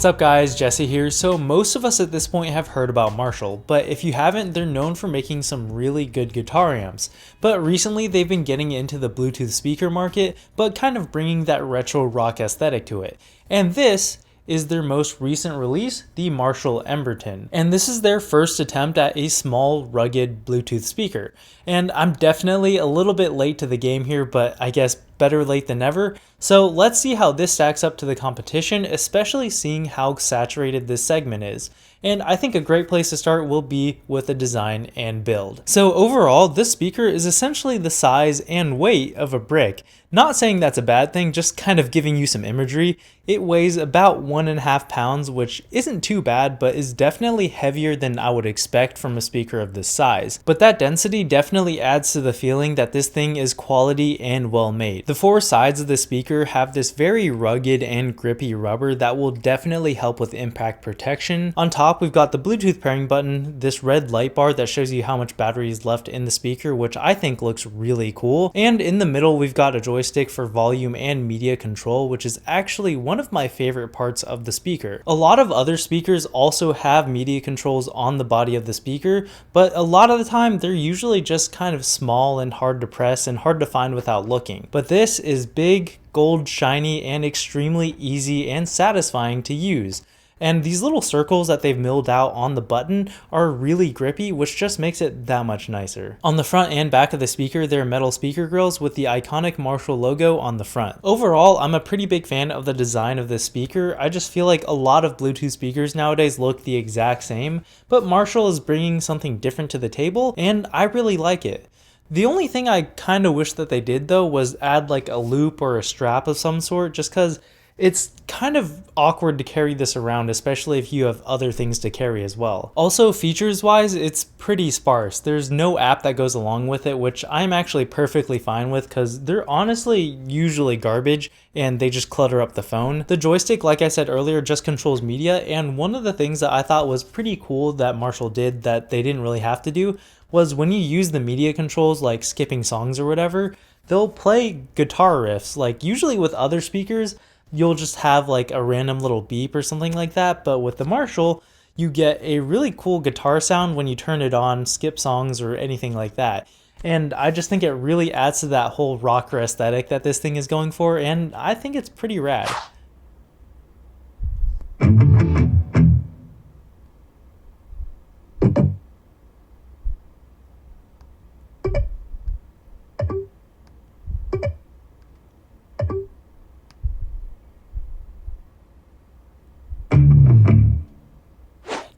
What's up guys, Jesse here. So most of us at this point have heard about Marshall, but if you haven't, they're known for making some really good guitar amps. But recently they've been getting into the Bluetooth speaker market, but kind of bringing that retro rock aesthetic to it. And this is their most recent release, the Marshall Emberton. And this is their first attempt at a small, rugged Bluetooth speaker. And I'm definitely a little bit late to the game here, but I guess better late than never. So let's see how this stacks up to the competition, especially seeing how saturated this segment is. And I think a great place to start will be with the design and build. So overall, this speaker is essentially the size and weight of a brick. Not saying that's a bad thing, just kind of giving you some imagery. It weighs about 1.5 pounds, which isn't too bad, but is definitely heavier than I would expect from a speaker of this size. But that density definitely adds to the feeling that this thing is quality and well made. The four sides of the speaker have this very rugged and grippy rubber that will definitely help with impact protection. On top, we've got the Bluetooth pairing button, this red light bar that shows you how much battery is left in the speaker, which I think looks really cool. And in the middle, we've got a joystick for volume and media control, which is actually one of my favorite parts of the speaker. A lot of other speakers also have media controls on the body of the speaker, but a lot of the time they're usually just kind of small and hard to press and hard to find without looking. But this is big, gold, shiny, and extremely easy and satisfying to use. And these little circles that they've milled out on the button are really grippy, which just makes it that much nicer. On the front and back of the speaker, there are metal speaker grills with the iconic Marshall logo on the front. Overall, I'm a pretty big fan of the design of this speaker. I just feel like a lot of Bluetooth speakers nowadays look the exact same, but Marshall is bringing something different to the table, and I really like it. The only thing I kind of wish that they did though was add like a loop or a strap of some sort, just because it's kind of awkward to carry this around, especially if you have other things to carry as well. Also, features wise, it's pretty sparse. There's no app that goes along with it, which I'm actually perfectly fine with because they're honestly usually garbage and they just clutter up the phone. The joystick, like I said earlier, just controls media, and one of the things that I thought was pretty cool that Marshall did that they didn't really have to do was when you use the media controls, like skipping songs or whatever, they'll play guitar riffs. Like usually with other speakers, you'll just have like a random little beep or something like that, but with the Marshall, you get a really cool guitar sound when you turn it on, skip songs or anything like that. And I just think it really adds to that whole rocker aesthetic that this thing is going for, and I think it's pretty rad.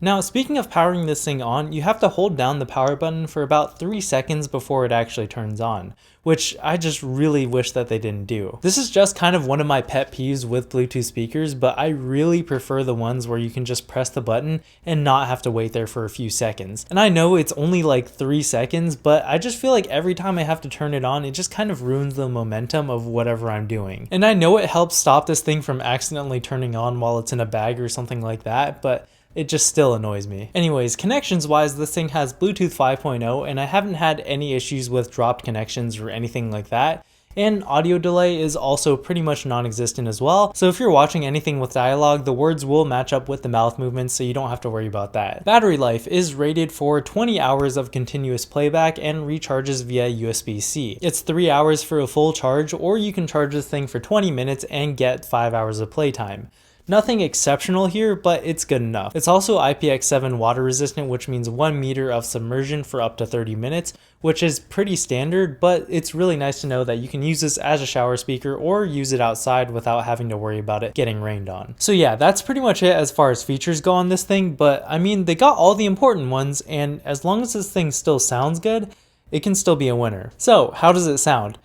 Now, speaking of powering this thing on, you have to hold down the power button for about 3 seconds before it actually turns on, which I just really wish that they didn't do. This is just kind of one of my pet peeves with Bluetooth speakers, but I really prefer the ones where you can just press the button and not have to wait there for a few seconds. And I know it's only like 3 seconds, but I just feel like every time I have to turn it on, it just kind of ruins the momentum of whatever I'm doing. And I know it helps stop this thing from accidentally turning on while it's in a bag or something like that, but it just still annoys me. Anyways, connections wise, this thing has Bluetooth 5.0 and I haven't had any issues with dropped connections or anything like that. And audio delay is also pretty much non-existent as well. So if you're watching anything with dialogue, the words will match up with the mouth movements, so you don't have to worry about that. Battery life is rated for 20 hours of continuous playback and recharges via USB-C. It's 3 hours for a full charge, or you can charge this thing for 20 minutes and get 5 hours of playtime. Nothing exceptional here, but it's good enough. It's also IPX7 water resistant, which means 1 meter of submersion for up to 30 minutes, which is pretty standard, but it's really nice to know that you can use this as a shower speaker or use it outside without having to worry about it getting rained on. So yeah, that's pretty much it as far as features go on this thing, but I mean, they got all the important ones, and as long as this thing still sounds good, it can still be a winner. So how does it sound?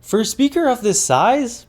For a speaker of this size,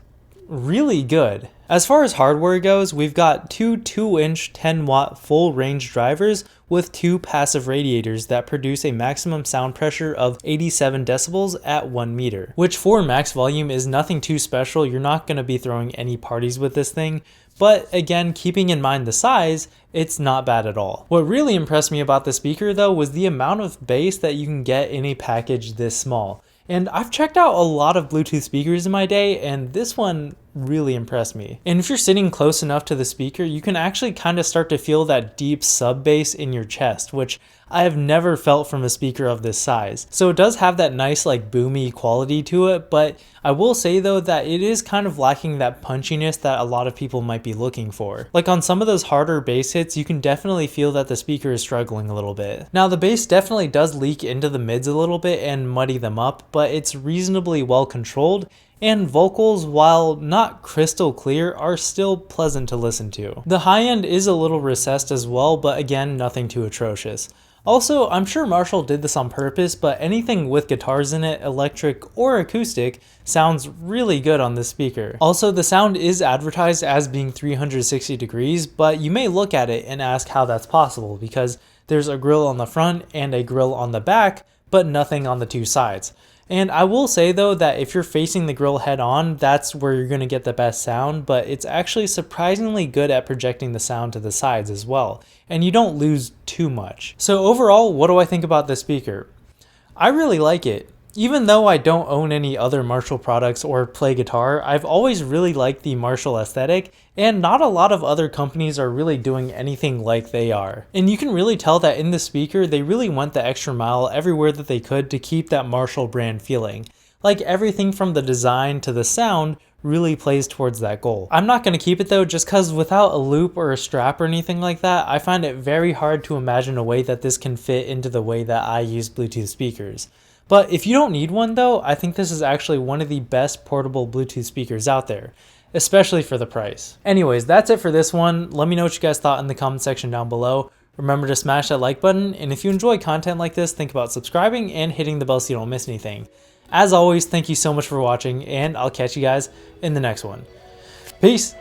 really good. As far as hardware goes, we've got two 2-inch 10-watt full range drivers with 2 passive radiators that produce a maximum sound pressure of 87 decibels at 1 meter, which for max volume is nothing too special. You're not going to be throwing any parties with this thing, but again, keeping in mind the size, it's not bad at all. What really impressed me about the speaker though was the amount of bass that you can get in a package this small. And I've checked out a lot of Bluetooth speakers in my day, and this one really impressed me. And if you're sitting close enough to the speaker, you can actually kind of start to feel that deep sub bass in your chest, which I have never felt from a speaker of this size. So it does have that nice like boomy quality to it, but I will say though that it is kind of lacking that punchiness that a lot of people might be looking for. Like on some of those harder bass hits, you can definitely feel that the speaker is struggling a little bit. Now the bass definitely does leak into the mids a little bit and muddy them up, but it's reasonably well controlled, and vocals, while not crystal clear, are still pleasant to listen to. The high end is a little recessed as well, but again, nothing too atrocious. Also, I'm sure Marshall did this on purpose, but anything with guitars in it, electric or acoustic, sounds really good on this speaker. Also, the sound is advertised as being 360 degrees, but you may look at it and ask how that's possible, because there's a grill on the front and a grill on the back, but nothing on the two sides. And I will say though that if you're facing the grill head on, that's where you're going to get the best sound, but it's actually surprisingly good at projecting the sound to the sides as well, and you don't lose too much. So overall, what do I think about this speaker? I really like it. Even though I don't own any other Marshall products or play guitar, I've always really liked the Marshall aesthetic, and not a lot of other companies are really doing anything like they are. And you can really tell that in the speaker, they really went the extra mile everywhere that they could to keep that Marshall brand feeling. Like everything from the design to the sound really plays towards that goal. I'm not going to keep it though, just because without a loop or a strap or anything like that, I find it very hard to imagine a way that this can fit into the way that I use Bluetooth speakers. But if you don't need one though, I think this is actually one of the best portable Bluetooth speakers out there, especially for the price. Anyways, that's it for this one. Let me know what you guys thought in the comment section down below. Remember to smash that like button, and if you enjoy content like this, think about subscribing and hitting the bell so you don't miss anything. As always, thank you so much for watching, and I'll catch you guys in the next one. Peace!